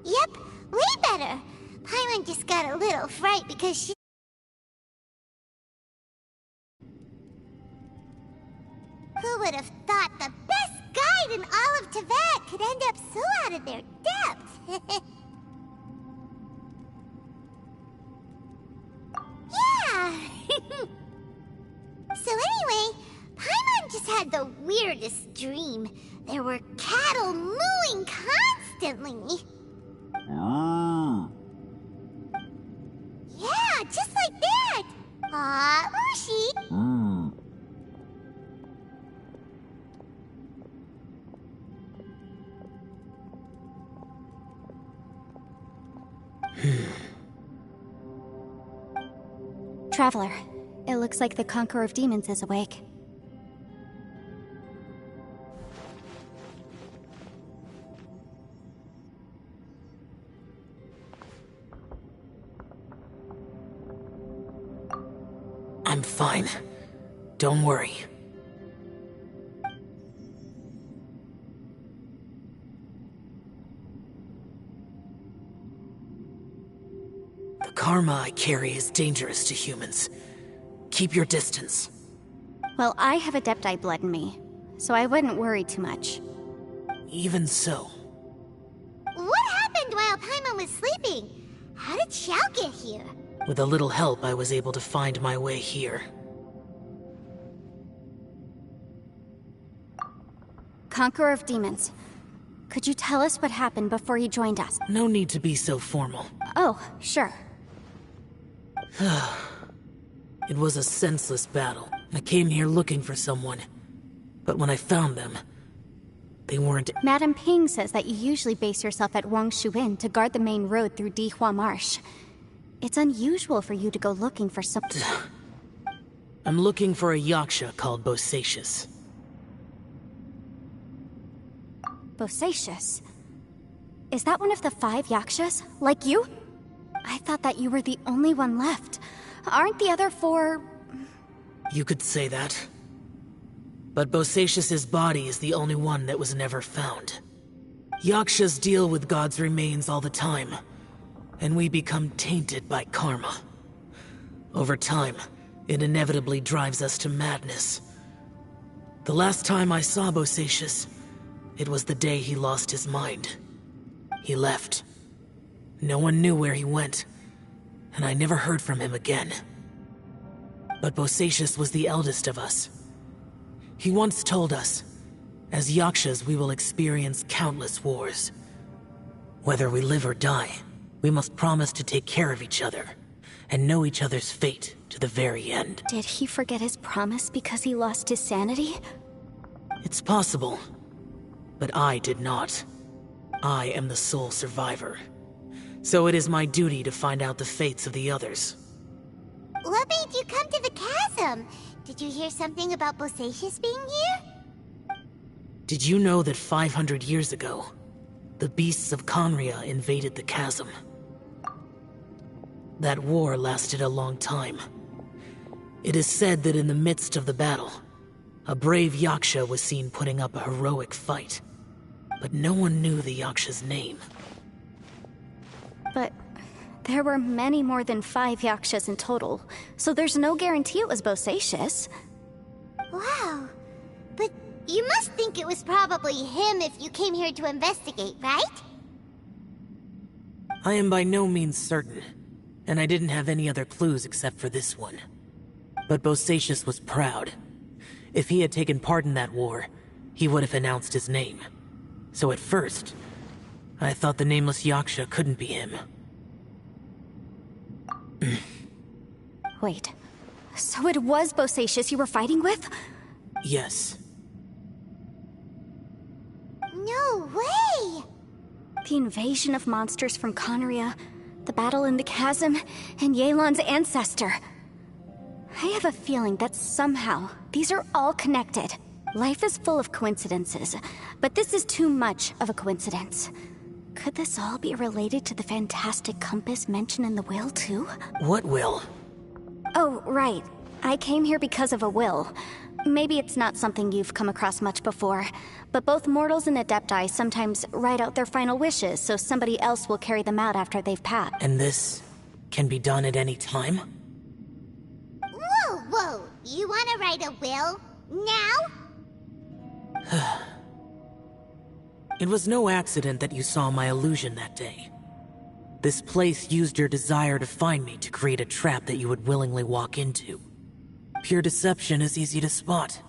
Yep, way better. Paimon just got a little fright because she... Who would have thought the best guide in all of Teyvat could end up so out of their depth? Yeah! So anyway, Paimon just had the weirdest dream. There were cattle mooing constantly. Yeah, just like that! Aw, Ushi! Traveler, it looks like the Conqueror of Demons is awake. I'm fine. Don't worry. The karma I carry is dangerous to humans. Keep your distance. Well, I have Adepti blood in me, so I wouldn't worry too much. Even so. What happened while Paimon was sleeping? How did Xiao get here? With a little help, I was able to find my way here. Conqueror of Demons, could you tell us what happened before you joined us? No need to be so formal. Oh, sure. It was a senseless battle. I came here looking for someone. But when I found them, they weren't... Madame Ping says that you usually base yourself at Wangshu Inn to guard the main road through Dihua Marsh. It's unusual for you to go looking for some... I'm looking for a yaksha called Bosacius. Bosacius? Is that one of the 5 yakshas? Like you? I thought that you were the only one left. Aren't the other 4... You could say that. But Bosacius's body is the only one that was never found. Yakshas deal with God's remains all the time, and we become tainted by karma. Over time, it inevitably drives us to madness. The last time I saw Bosacius, it was the day he lost his mind. He left. No one knew where he went, and I never heard from him again. But Bosacius was the eldest of us. He once told us, as yakshas we will experience countless wars. Whether we live or die, we must promise to take care of each other, and know each other's fate to the very end. Did he forget his promise because he lost his sanity? It's possible, but I did not. I am the sole survivor. So it is my duty to find out the fates of the others. What made you come to the chasm? Did you hear something about Bosacius being here? Did you know that 500 years ago, the beasts of Conria invaded the chasm? That war lasted a long time. It is said that in the midst of the battle, a brave yaksha was seen putting up a heroic fight. But no one knew the yaksha's name. But there were many more than 5 yakshas in total, so there's no guarantee it was Bosacius. Wow. But you must think it was probably him if you came here to investigate, right? I am by no means certain, and I didn't have any other clues except for this one. But Bosacius was proud. If he had taken part in that war, he would have announced his name. So at first, I thought the nameless yaksha couldn't be him. Wait, so it was Bosacius you were fighting with? Yes. No way! The invasion of monsters from Conria, the battle in the chasm, and Yelan's ancestor. I have a feeling that somehow these are all connected. Life is full of coincidences, but this is too much of a coincidence. Could this all be related to the fantastic compass mentioned in the will, too? What will? Oh, right. I came here because of a will. Maybe it's not something you've come across much before, but both mortals and adepti sometimes write out their final wishes so somebody else will carry them out after they've passed. And this can be done at any time? Whoa, whoa! You wanna write a will? Now? It was no accident that you saw my illusion that day. This place used your desire to find me to create a trap that you would willingly walk into. Pure deception is easy to spot,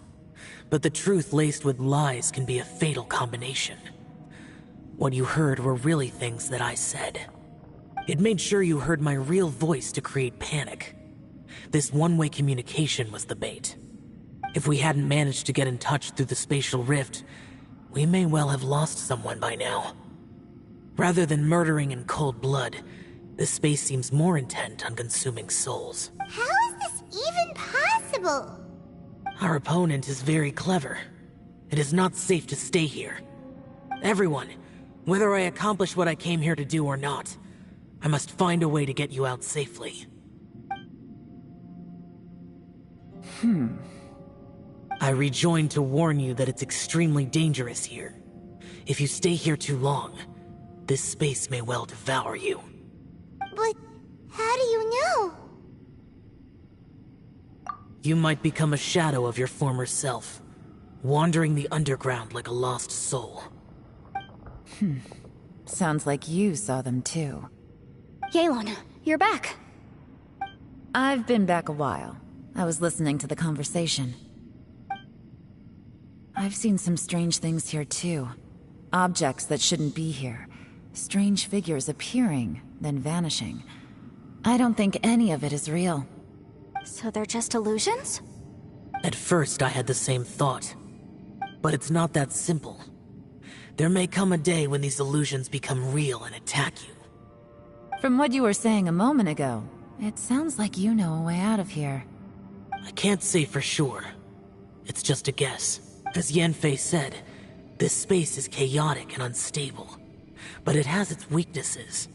but the truth laced with lies can be a fatal combination. What you heard were really things that I said. It made sure you heard my real voice to create panic. This one-way communication was the bait. If we hadn't managed to get in touch through the spatial rift, we may well have lost someone by now. Rather than murdering in cold blood, this space seems more intent on consuming souls. How is this even possible? Our opponent is very clever. It is not safe to stay here. Everyone, whether I accomplish what I came here to do or not, I must find a way to get you out safely. I rejoined to warn you that it's extremely dangerous here. If you stay here too long, this space may well devour you. But how do you know? You might become a shadow of your former self, wandering the underground like a lost soul. Sounds like you saw them too. Yelan, you're back. I've been back a while. I was listening to the conversation. I've seen some strange things here too. Objects that shouldn't be here. Strange figures appearing, then vanishing. I don't think any of it is real. So they're just illusions? At first, I had the same thought. But it's not that simple. There may come a day when these illusions become real and attack you. From what you were saying a moment ago, it sounds like you know a way out of here. I can't say for sure. It's just a guess. As Yanfei said, this space is chaotic and unstable. But it has its weaknesses.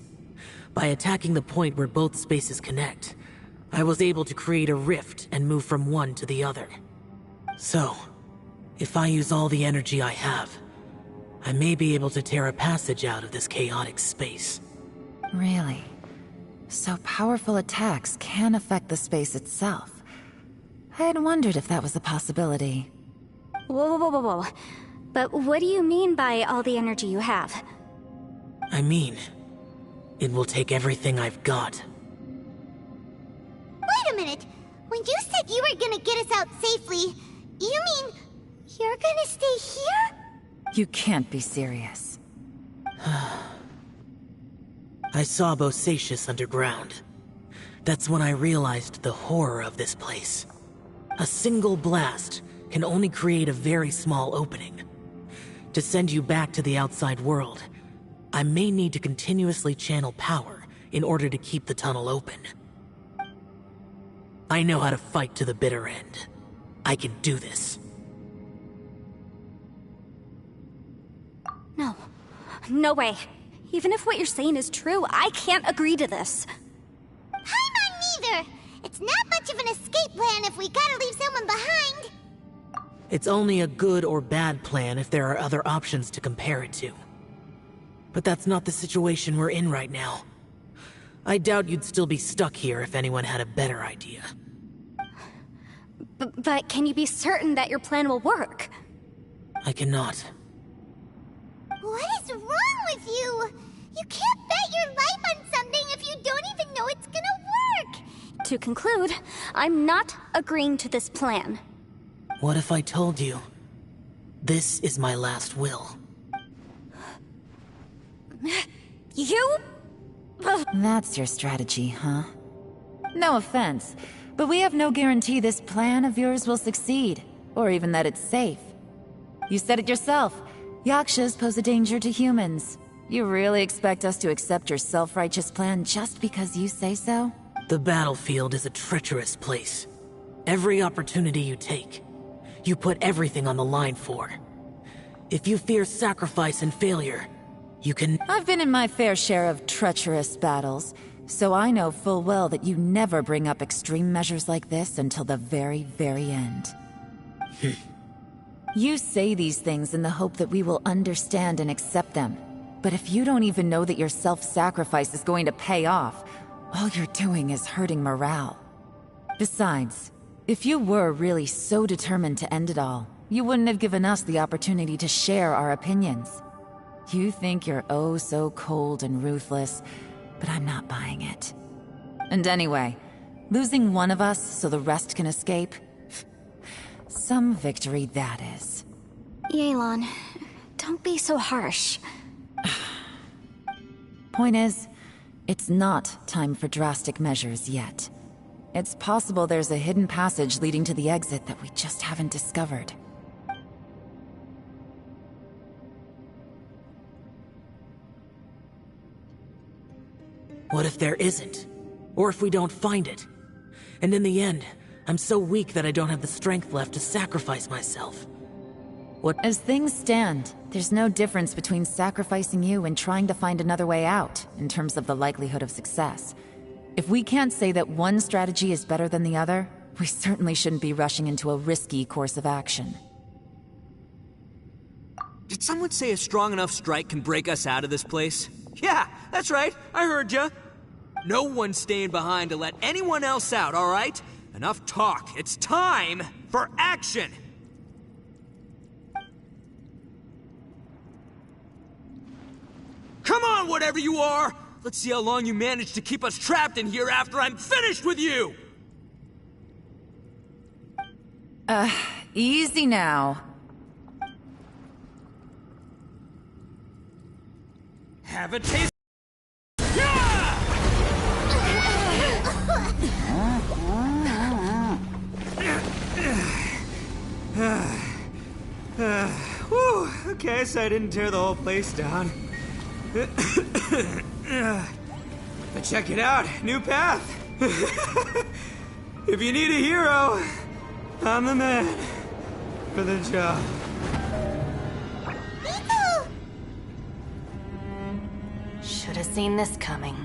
By attacking the point where both spaces connect, I was able to create a rift and move from one to the other. So, if I use all the energy I have, I may be able to tear a passage out of this chaotic space. Really? So powerful attacks can affect the space itself. I had wondered if that was a possibility. Whoa, whoa, whoa, whoa. But what do you mean by all the energy you have? I mean, it will take everything I've got. Wait a minute! When you said you were gonna get us out safely, you mean you're gonna stay here? You can't be serious. I saw Bosacius underground. That's when I realized the horror of this place. A single blast can only create a very small opening. To send you back to the outside world, I may need to continuously channel power in order to keep the tunnel open. I know how to fight to the bitter end. I can do this. No. No way. Even if what you're saying is true, I can't agree to this. Paimon neither! It's not much of an escape plan if we gotta leave someone behind! It's only a good or bad plan if there are other options to compare it to. But that's not the situation we're in right now. I doubt you'd still be stuck here if anyone had a better idea. But can you be certain that your plan will work? I cannot. What is wrong with you? You can't bet your life on something if you don't even know it's gonna work! To conclude, I'm not agreeing to this plan. What if I told you, this is my last will? You? That's your strategy, huh? No offense, but we have no guarantee this plan of yours will succeed, or even that it's safe. You said it yourself. Yakshas pose a danger to humans. You really expect us to accept your self-righteous plan just because you say so? The battlefield is a treacherous place. Every opportunity you take, you put everything on the line for. If you fear sacrifice and failure, you can— I've been in my fair share of treacherous battles, so I know full well that you never bring up extreme measures like this until the very, very end. You say these things in the hope that we will understand and accept them. But if you don't even know that your self-sacrifice is going to pay off, all you're doing is hurting morale. Besides, if you were really so determined to end it all, you wouldn't have given us the opportunity to share our opinions. You think you're oh so cold and ruthless, but I'm not buying it. And anyway, losing one of us so the rest can escape? Some victory that is. Yelan, don't be so harsh. Point is, it's not time for drastic measures yet. It's possible there's a hidden passage leading to the exit that we just haven't discovered. What if there isn't? Or if we don't find it? And in the end, I'm so weak that I don't have the strength left to sacrifice myself. As things stand, there's no difference between sacrificing you and trying to find another way out, in terms of the likelihood of success. If we can't say that one strategy is better than the other, we certainly shouldn't be rushing into a risky course of action. Did someone say a strong enough strike can break us out of this place? Yeah, that's right, I heard ya. No one's staying behind to let anyone else out, alright? Enough talk, it's time for action! Come on, whatever you are! Let's see how long you manage to keep us trapped in here after I'm finished with you! Easy now. Have a taste. Whew, okay, so I didn't tear the whole place down. But check it out, new path. If you need a hero, I'm the man for the job. Should have seen this coming.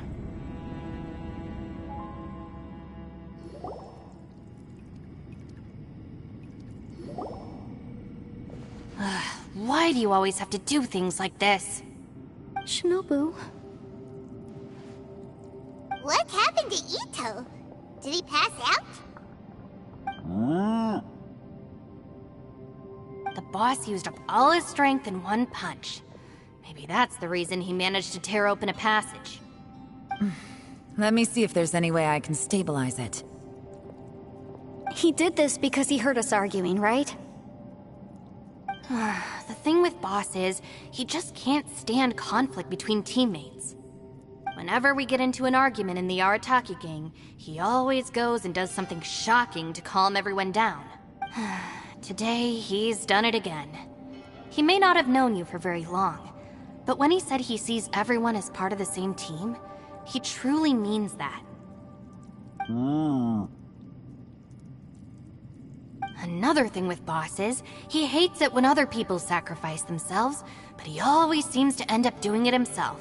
Why do you always have to do things like this? Shinobu. What happened to Ito? Did he pass out? The boss used up all his strength in one punch. Maybe that's the reason he managed to tear open a passage. Let me see if there's any way I can stabilize it. He did this because he heard us arguing, right? The thing with Boss is, he just can't stand conflict between teammates. Whenever we get into an argument in the Arataki gang, he always goes and does something shocking to calm everyone down. Today, he's done it again. He may not have known you for very long, but when he said he sees everyone as part of the same team, he truly means that. Another thing with Boss is, he hates it when other people sacrifice themselves, but he always seems to end up doing it himself.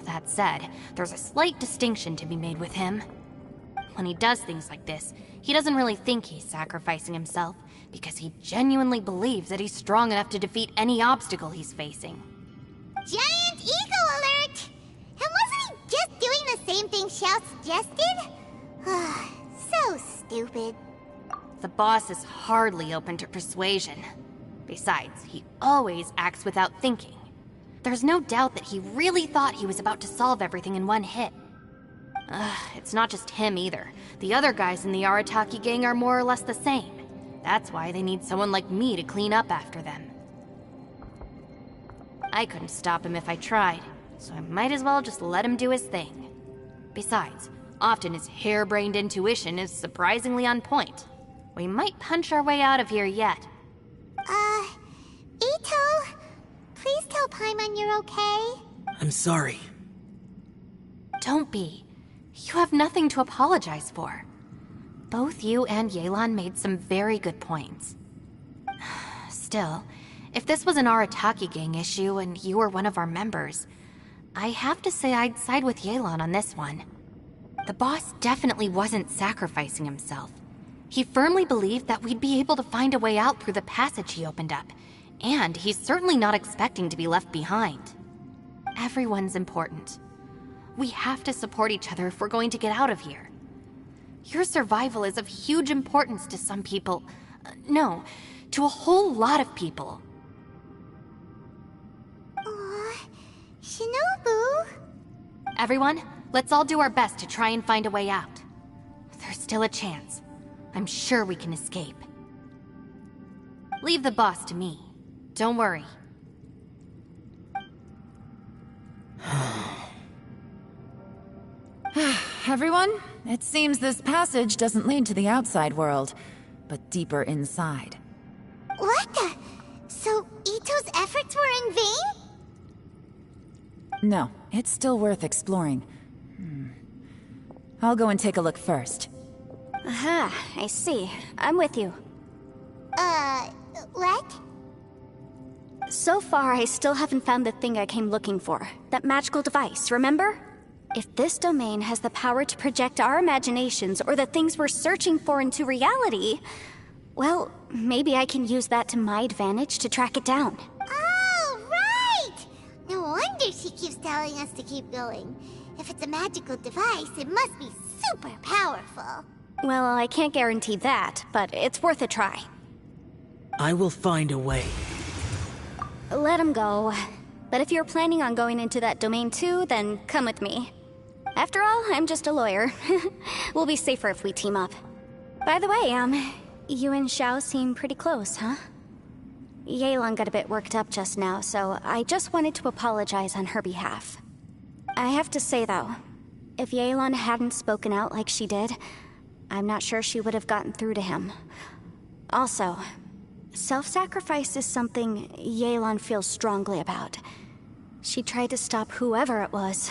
That said, there's a slight distinction to be made with him. When he does things like this, he doesn't really think he's sacrificing himself, because he genuinely believes that he's strong enough to defeat any obstacle he's facing. Giant ego alert! And wasn't he just doing the same thing Xiao suggested? So stupid. The boss is hardly open to persuasion. Besides, he always acts without thinking. There's no doubt that he really thought he was about to solve everything in one hit. It's not just him either. The other guys in the Arataki gang are more or less the same. That's why they need someone like me to clean up after them. I couldn't stop him if I tried, so I might as well just let him do his thing. Besides, often his harebrained intuition is surprisingly on point. We might punch our way out of here yet. Ito, please tell Paimon you're okay. I'm sorry. Don't be. You have nothing to apologize for. Both you and Yelan made some very good points. Still, if this was an Arataki gang issue and you were one of our members, I have to say I'd side with Yelan on this one. The boss definitely wasn't sacrificing himself. He firmly believed that we'd be able to find a way out through the passage he opened up, and he's certainly not expecting to be left behind. Everyone's important. We have to support each other if we're going to get out of here. Your survival is of huge importance to some people. No, to a whole lot of people. Aw, Shinobu. Everyone, let's all do our best to try and find a way out. There's still a chance. I'm sure we can escape. Leave the boss to me. Don't worry. Everyone, it seems this passage doesn't lead to the outside world, but deeper inside. What the? So Ito's efforts were in vain? No, it's still worth exploring. I'll go and take a look first. Aha, I see. I'm with you. What? So far, I still haven't found the thing I came looking for. That magical device, remember? If this domain has the power to project our imaginations or the things we're searching for into reality, well, maybe I can use that to my advantage to track it down. Oh, right! No wonder she keeps telling us to keep going. If it's a magical device, it must be super powerful. Well, I can't guarantee that, but it's worth a try. I will find a way. Let him go. But if you're planning on going into that domain too, then come with me. After all, I'm just a lawyer. We'll be safer if we team up. By the way, you and Xiao seem pretty close, huh? Yelan got a bit worked up just now, so I just wanted to apologize on her behalf. I have to say though, if Yelan hadn't spoken out like she did, I'm not sure she would have gotten through to him. Also, self-sacrifice is something Yelan feels strongly about. She tried to stop whoever it was.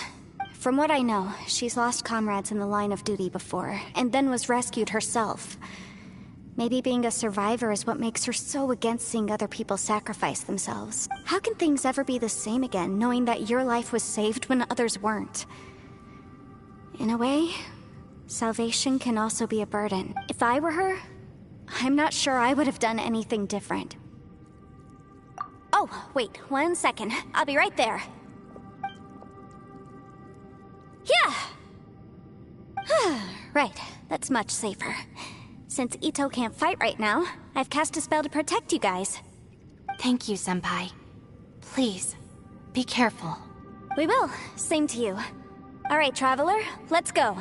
From what I know, she's lost comrades in the line of duty before, and then was rescued herself. Maybe being a survivor is what makes her so against seeing other people sacrifice themselves. How can things ever be the same again, knowing that your life was saved when others weren't? In a way, salvation can also be a burden. If I were her, I'm not sure I would have done anything different. Oh, wait, 1 second. I'll be right there. Yeah! Right, that's much safer. Since Ito can't fight right now, I've cast a spell to protect you guys. Thank you, Senpai. Please, be careful. We will. Same to you. All right, Traveler, let's go.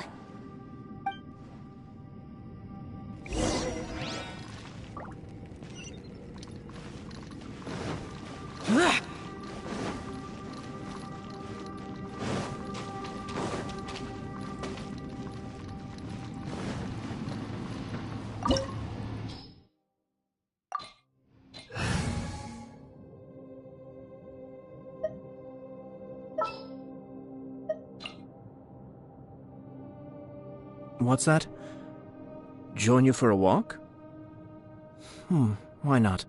What's that? Join you for a walk? Why not?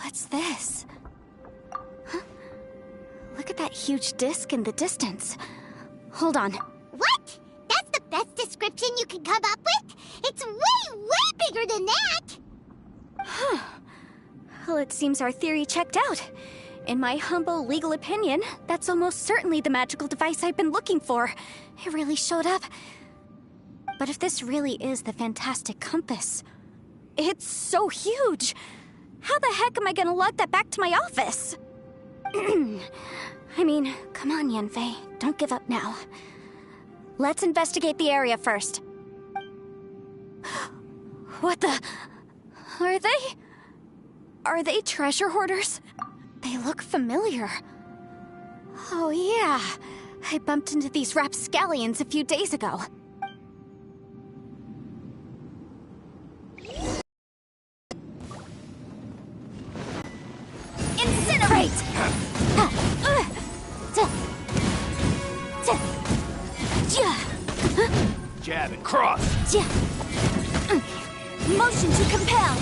What's this? Huh? Look at that huge disc in the distance. Hold on. What? That's the best description you can come up with? It's way, way bigger than that! Huh. Well, it seems our theory checked out. In my humble legal opinion, that's almost certainly the magical device I've been looking for. It really showed up. But if this really is the fantastic compass, it's so huge! How the heck am I gonna lug that back to my office? I mean, come on, Yanfei. Don't give up now. Let's investigate the area first. What the... Are they treasure hoarders? They look familiar. Oh yeah, I bumped into these rapscallions a few days ago. Jab and cross. Motion to compel.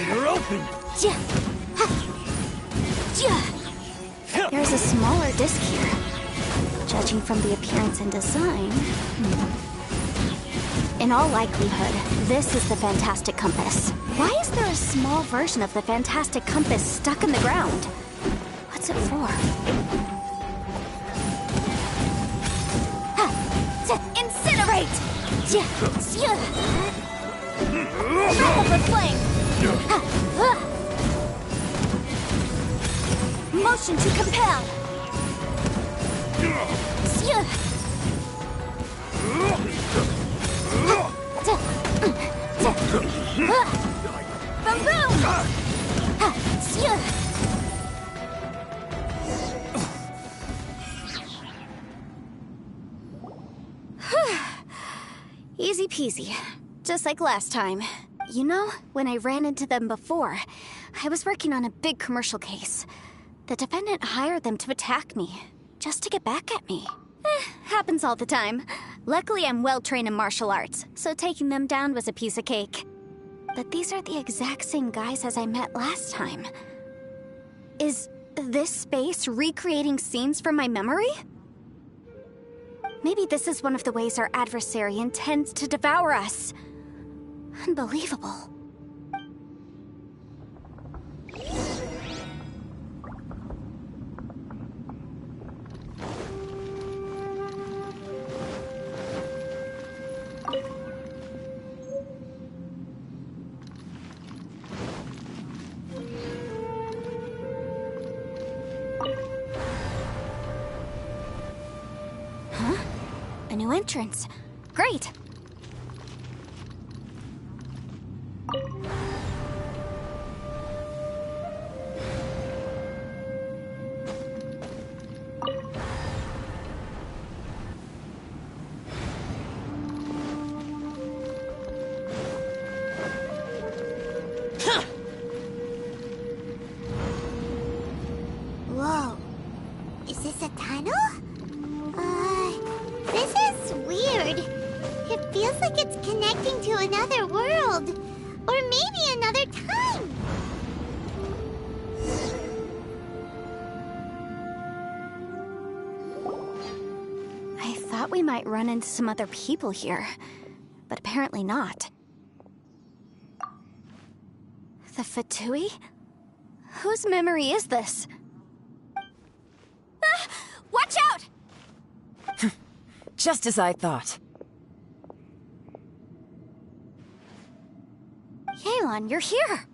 You're open. There's a smaller disc here. Judging from the appearance and design... In all likelihood, this is the Fantastic Compass. Why is there a small version of the Fantastic Compass stuck in the ground? What's it for? Incinerate! Wrap up with flame! Motion to compel! Boom boom! Easy peasy. Just like last time. You know, when I ran into them before, I was working on a big commercial case. The defendant hired them to attack me, just to get back at me. Happens all the time. Luckily, I'm well-trained in martial arts, so taking them down was a piece of cake. But these are the exact same guys as I met last time. Is this space recreating scenes from my memory? Maybe this is one of the ways our adversary intends to devour us. Unbelievable. Huh? A new entrance. Great! Whoa. Is this a tunnel? This is weird. It feels like it's connecting to another world. Or maybe another time. I thought we might run into some other people here, but apparently not. The Fatui? Whose memory is this? Ah! Watch out! Just as I thought. Yelan, you're here!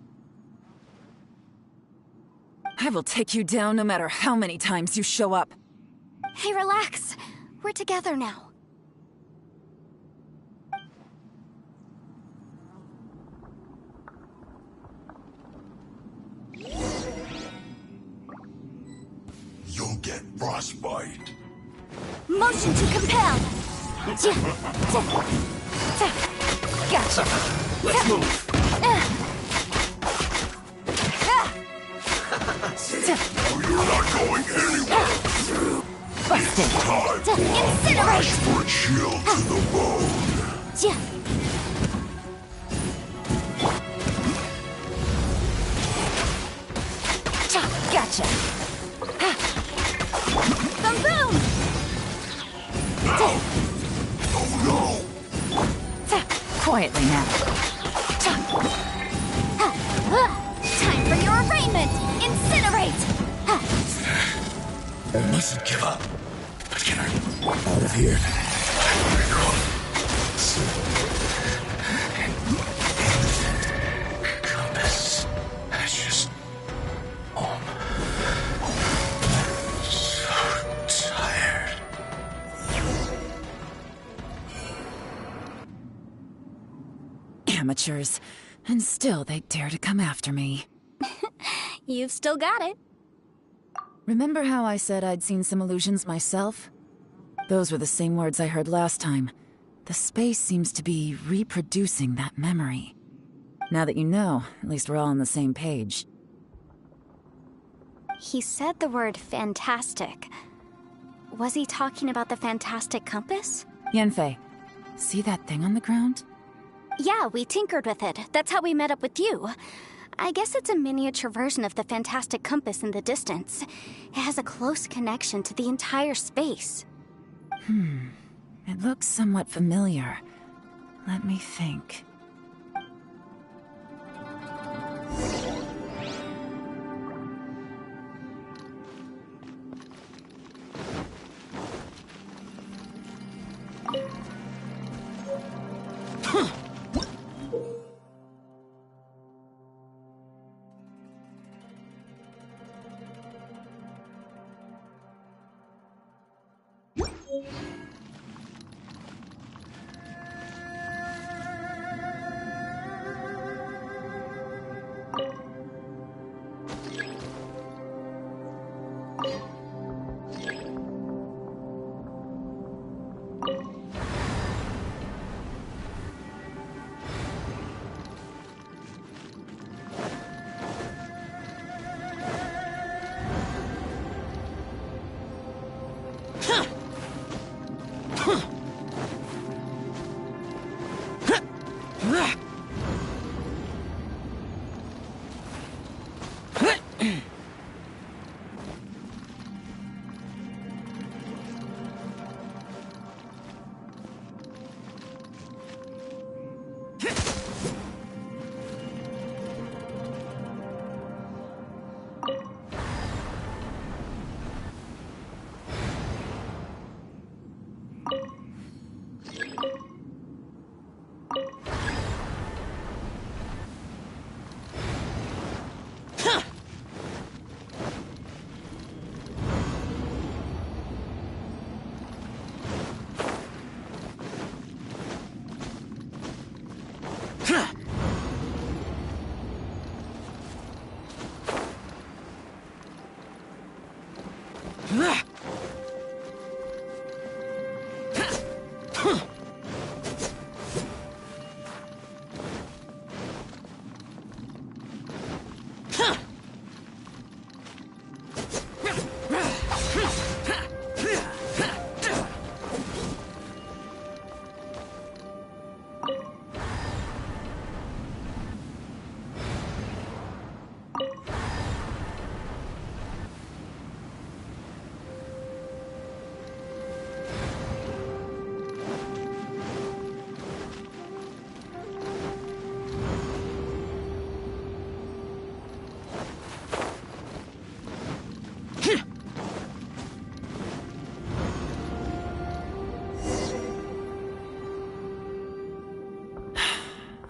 I will take you down no matter how many times you show up. Hey, relax. We're together now. You'll get frostbite. Motion to compel! Gotcha! Let's move. Oh, you're not going anywhere. Busted! Time for a Incinerate! for a chill to the bone. Gotcha! Boom boom! Oh no! Quietly now. Time for your arraignment! Incinerate! I mustn't give up. But get her out of here. Compass. That's just... I'm so tired. Amateurs. And still they dare to come after me. You've still got it. Remember how I said I'd seen some illusions myself? Those were the same words I heard last time. The space seems to be reproducing that memory. Now that you know, at least we're all on the same page. He said the word fantastic. Was he talking about the fantastic compass? Yanfei, see that thing on the ground? Yeah, we tinkered with it. That's how we met up with you. I guess it's a miniature version of the fantastic compass in the distance. It has a close connection to the entire space. It looks somewhat familiar. Let me think.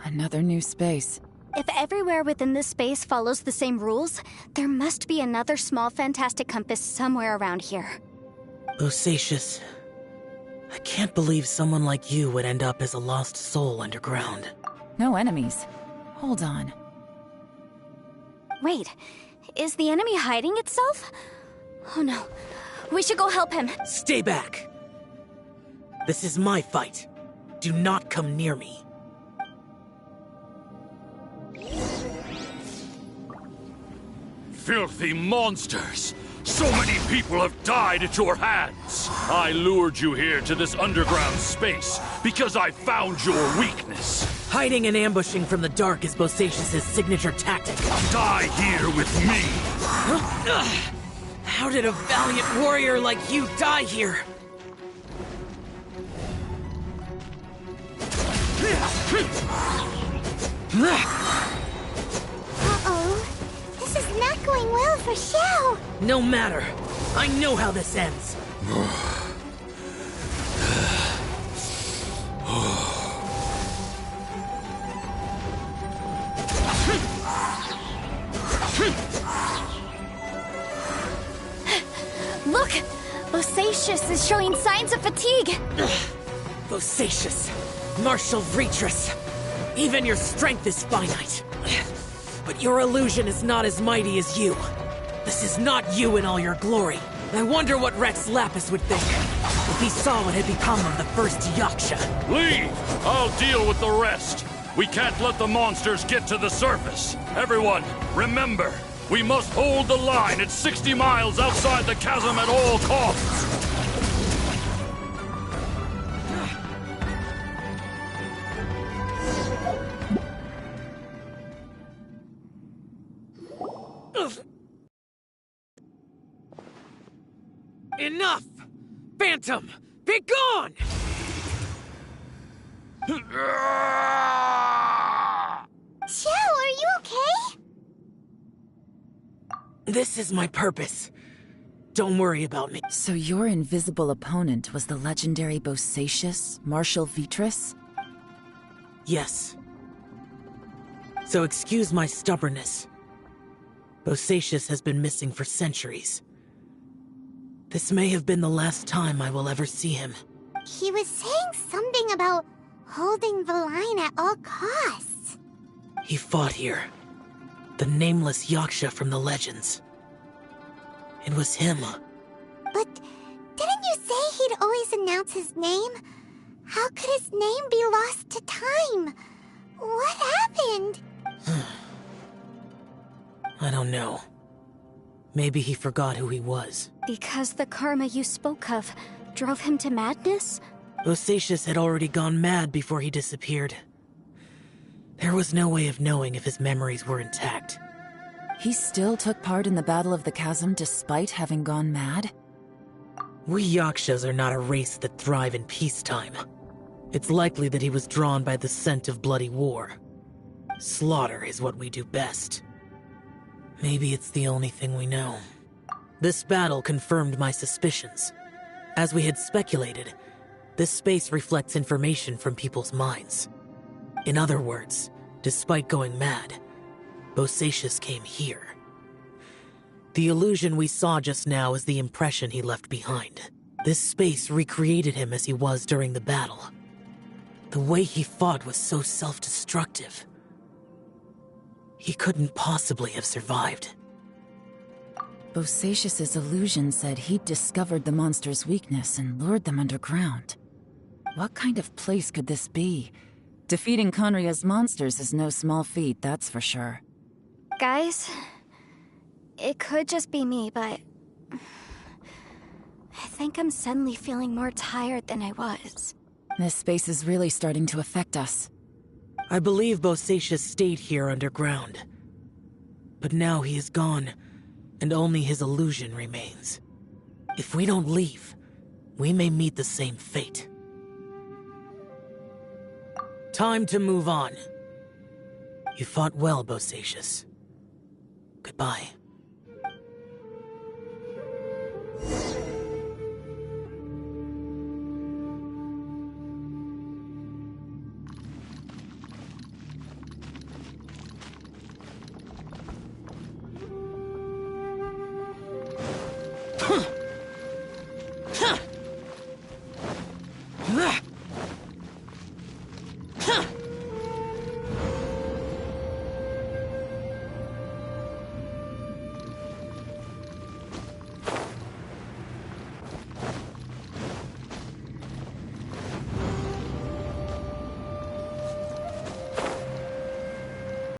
Another new space. If everywhere within this space follows the same rules, there must be another small fantastic compass somewhere around here. Bosacius, I can't believe someone like you would end up as a lost soul underground. No enemies. Hold on. Wait, is the enemy hiding itself? Oh no, we should go help him. Stay back! This is my fight. Do not come near me. Filthy monsters! So many people have died at your hands! I lured you here to this underground space because I found your weakness. Hiding and ambushing from the dark is Bosacius' signature tactic. Die here with me! How did a valiant warrior like you die here? Uh-oh. This is not going well for Xiao. No matter. I know how this ends. Look! Bosacius is showing signs of fatigue! Bosacius, martial Retris. Even your strength is finite. But your illusion is not as mighty as you. This is not you in all your glory. I wonder what Rex Lapis would think if he saw what had become of the first Yaksha. Leave! I'll deal with the rest. We can't let the monsters get to the surface. Everyone, remember, we must hold the line at 60 miles outside the chasm at all costs. Enough! Phantom, be gone! Joe, are you okay? This is my purpose. Don't worry about me. So your invisible opponent was the legendary Bosacius, Marshal Vitris? Yes. So excuse my stubbornness. Bosacius has been missing for centuries. This may have been the last time I will ever see him. He was saying something about holding the line at all costs. He fought here. The nameless Yaksha from the legends. It was him. But didn't you say he'd always announce his name? How could his name be lost to time? What happened? I don't know. Maybe he forgot who he was. Because the karma you spoke of drove him to madness? Bosacius had already gone mad before he disappeared. There was no way of knowing if his memories were intact. He still took part in the Battle of the Chasm despite having gone mad? We Yakshas are not a race that thrive in peacetime. It's likely that he was drawn by the scent of bloody war. Slaughter is what we do best. Maybe it's the only thing we know. This battle confirmed my suspicions. As we had speculated, this space reflects information from people's minds. In other words, despite going mad, Bosacius came here. The illusion we saw just now is the impression he left behind. This space recreated him as he was during the battle. The way he fought was so self-destructive. He couldn't possibly have survived. Bosacius's illusion said he'd discovered the monster's weakness and lured them underground. What kind of place could this be? Defeating Conria's monsters is no small feat, that's for sure. Guys, it could just be me, but I think I'm suddenly feeling more tired than I was. This space is really starting to affect us. I believe Bosacius stayed here underground. But now he is gone, and only his illusion remains. If we don't leave, we may meet the same fate. Time to move on. You fought well, Bosacius. Goodbye.